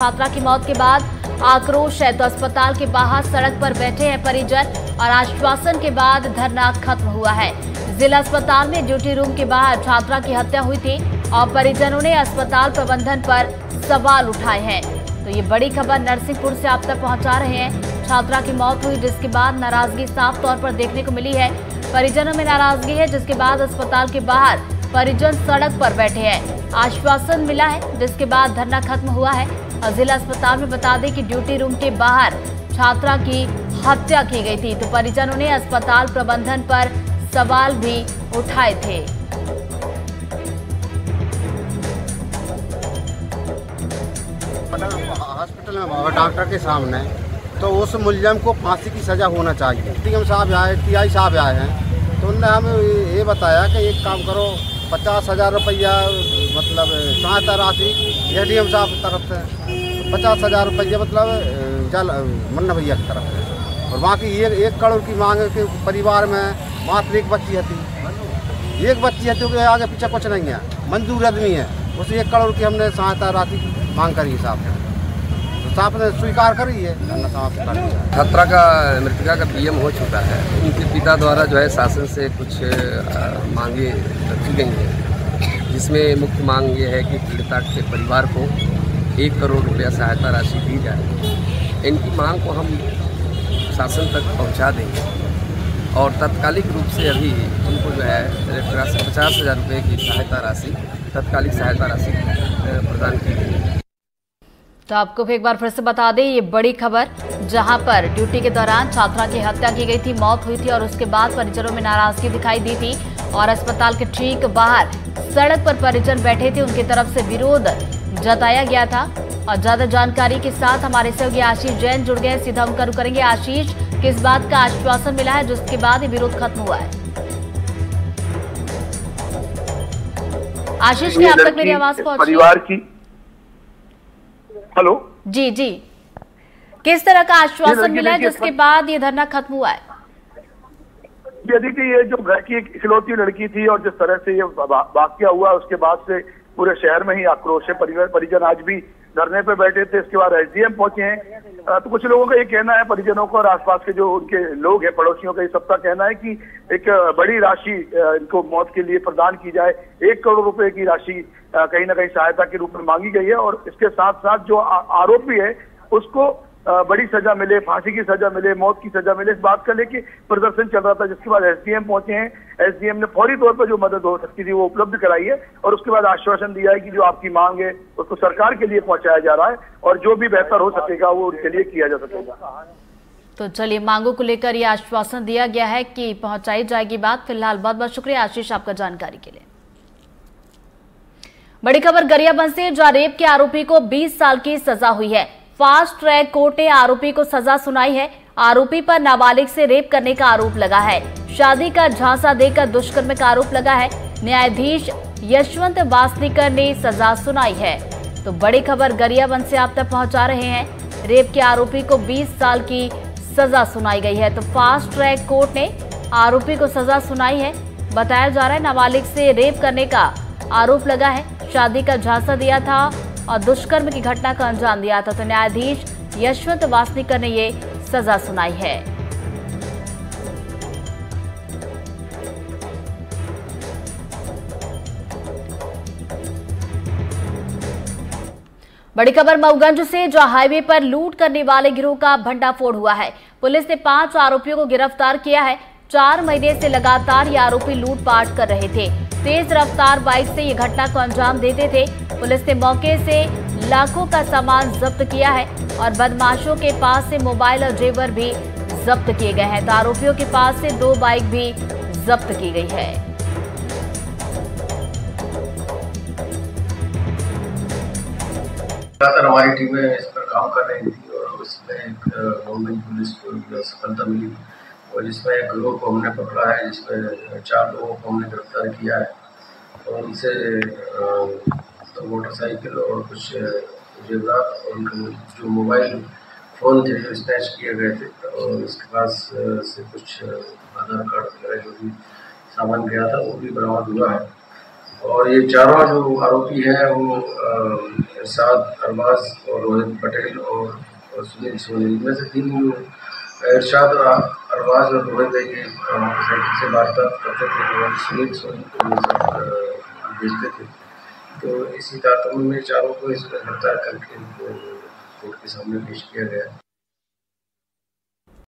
छात्रा की मौत के बाद आक्रोश है तो अस्पताल के बाहर सड़क पर बैठे हैं परिजन और आश्वासन के बाद धरना खत्म हुआ है। जिला अस्पताल में ड्यूटी रूम के बाहर छात्रा की हत्या हुई थी और परिजनों ने अस्पताल प्रबंधन पर सवाल उठाए हैं। तो ये बड़ी खबर नरसिंहपुर से आप तक पहुंचा रहे हैं। छात्रा की मौत हुई जिसके बाद नाराजगी साफ तौर पर देखने को मिली है। परिजनों में नाराजगी है जिसके बाद अस्पताल के बाहर परिजन सड़क पर बैठे हैं। आश्वासन मिला है जिसके बाद धरना खत्म हुआ है। और जिला अस्पताल में बता दें कि ड्यूटी रूम के बाहर छात्रा की हत्या की गई थी तो परिजनों ने अस्पताल प्रबंधन पर सवाल भी उठाए थे। हॉस्पिटल में डॉक्टर के सामने तो उस मुलजम को फांसी की सजा होना चाहिए। डीएम साहब आए, टीआई साहब आए हैं तो उन्होंने हमें ये बताया कि एक काम करो 50,000 रुपया मतलब सहायता राशि डीएम साहब की तरफ से 50,000 रुपया मतलब जल मुन्ना भैया की तरफ से और बाकी 1 करोड़ की मांग के परिवार में मात्र एक बच्ची है तो आगे पीछे कुछ नहीं है, मंजूर आदमी है। उस 1 करोड़ की हमने सहायता राशि मांग करी साहब ने तो साहब ने स्वीकार करी है। छात्रा का मृतका का पीएम हो चुका है। उनके पिता द्वारा जो है शासन से कुछ मांगे रखी गई हैं जिसमें मुख्य मांग ये है कि पीड़िता के परिवार को 1 करोड़ रुपया सहायता राशि दी जाए। इनकी मांग को हम शासन तक पहुंचा देंगे और तात्कालिक रूप से अभी उनको जो है 50,000 रुपये की सहायता राशि तात्कालिक सहायता राशि प्रदान की गई। तो आपको भी एक बार फिर से बता दें ये बड़ी खबर जहां पर ड्यूटी के दौरान छात्रा की हत्या की गई थी, मौत हुई थी और उसके बाद परिजनों में नाराजगी दिखाई दी थी और अस्पताल के ठीक बाहर सड़क पर परिजन बैठे थे, उनकी तरफ से विरोध जताया गया था। और ज्यादा जानकारी के साथ हमारे सहयोगी आशीष जैन जुड़ गए, सीधा उनका रुख करेंगे। आशीष, किस बात का आश्वासन मिला है जिसके बाद ये विरोध खत्म हुआ है? आशीष, क्या आप तक मेरी आवाज पहुंची? परिवार की हेलो जी, किस तरह का आश्वासन मिला है जिसके बाद ये धरना खत्म हुआ है? देखिए, ये जो घर की एक इकलौती लड़की थी और जिस तरह से ये वाकया हुआ उसके बाद से पूरे शहर में ही आक्रोश है। परिजन आज भी धरने पे बैठे थे। इसके बाद एसडीएम पहुंचे हैं तो कुछ लोगों का ये कहना है, परिजनों को और आसपास के जो उनके लोग हैं पड़ोसियों का ये सबका कहना है कि एक बड़ी राशि इनको मौत के लिए प्रदान की जाए। 1 करोड़ रुपए की राशि कहीं ना कहीं सहायता के रूप में मांगी गई है और इसके साथ साथ जो आरोपी है उसको बड़ी सजा मिले, फांसी की सजा मिले, मौत की सजा मिले, इस बात का लेके प्रदर्शन चल रहा था। जिसके बाद एसडीएम पहुंचे हैं। एसडीएम ने फौरी तौर पर जो मदद हो सकती थी वो उपलब्ध कराई है और उसके बाद आश्वासन दिया है कि जो आपकी मांग है उसको सरकार के लिए पहुंचाया जा रहा है और जो भी बेहतर हो सकेगा वो उनके लिए किया जा सकेगा। तो चलिए, मांगों को लेकर ये आश्वासन दिया गया है कि पहुंचाई जाएगी बात। फिलहाल बहुत बहुत शुक्रिया आशीष आपका जानकारी के लिए। बड़ी खबर गरियाबंद से, जहां रेप के आरोपी को 20 साल की सजा हुई है। फास्ट ट्रैक कोर्ट ने आरोपी को सजा सुनाई है। आरोपी पर नाबालिग से रेप करने का आरोप लगा है, शादी का झांसा देकर दुष्कर्म का आरोप लगा है। न्यायाधीश यशवंत वासनीकर ने सजा सुनाई है। तो बड़ी खबर गरियाबंद से आप तक पहुंचा रहे हैं। रेप के आरोपी को 20 साल की सजा सुनाई गई है। तो फास्ट ट्रैक कोर्ट ने आरोपी को सजा सुनाई है। बताया जा रहा है नाबालिग से रेप करने का आरोप लगा है, शादी का झांसा दिया था और दुष्कर्म की घटना का अंजाम दिया था। तो न्यायाधीश यशवंत वासनीकर ने ये सजा सुनाई है। बड़ी खबर मऊगंज से, जहां हाईवे पर लूट करने वाले गिरोह का भंडाफोड़ हुआ है। पुलिस ने 5 आरोपियों को गिरफ्तार किया है। 4 महीने से लगातार ये आरोपी लूटपाट कर रहे थे। तेज रफ्तार बाइक से ये घटना को अंजाम देते थे। पुलिस ने मौके से लाखों का सामान जब्त किया है और बदमाशों के पास से मोबाइल और जेवर भी जब्त किए गए हैं। तो आरोपियों के पास से 2 बाइक भी जब्त की गई है। हमारी टीमें इस पर काम कर रही थी और उसमें एक गवर्नमेंट पुलिस को सफलता मिली और जिसमें एक गिरोह को हमने पकड़ा है, जिसमें 4 लोगों को हमने गिरफ्तार किया है और उनसे 2 मोटरसाइकिल और कुछ जेवरात और उनके जो मोबाइल फ़ोन थे जो स्नैच किए गए थे और उसके पास से कुछ आधार कार्ड वगैरह जो भी सामान गया था वो भी बरामद हुआ है। और ये चारों जो आरोपी हैं वो इरशाद, अरबाज और रोहित पटेल और सुनील सोनी। इनमें से 3 इरशाद और अरबाज और रोहित मोटरसाइकिल से वारदात करते थे और सुनील सोनी को भेजते थे। तो इसी तारतम्य में चारों को इसमें गिरफ्तार करके उनको कोर्ट के सामने पेश किया गया।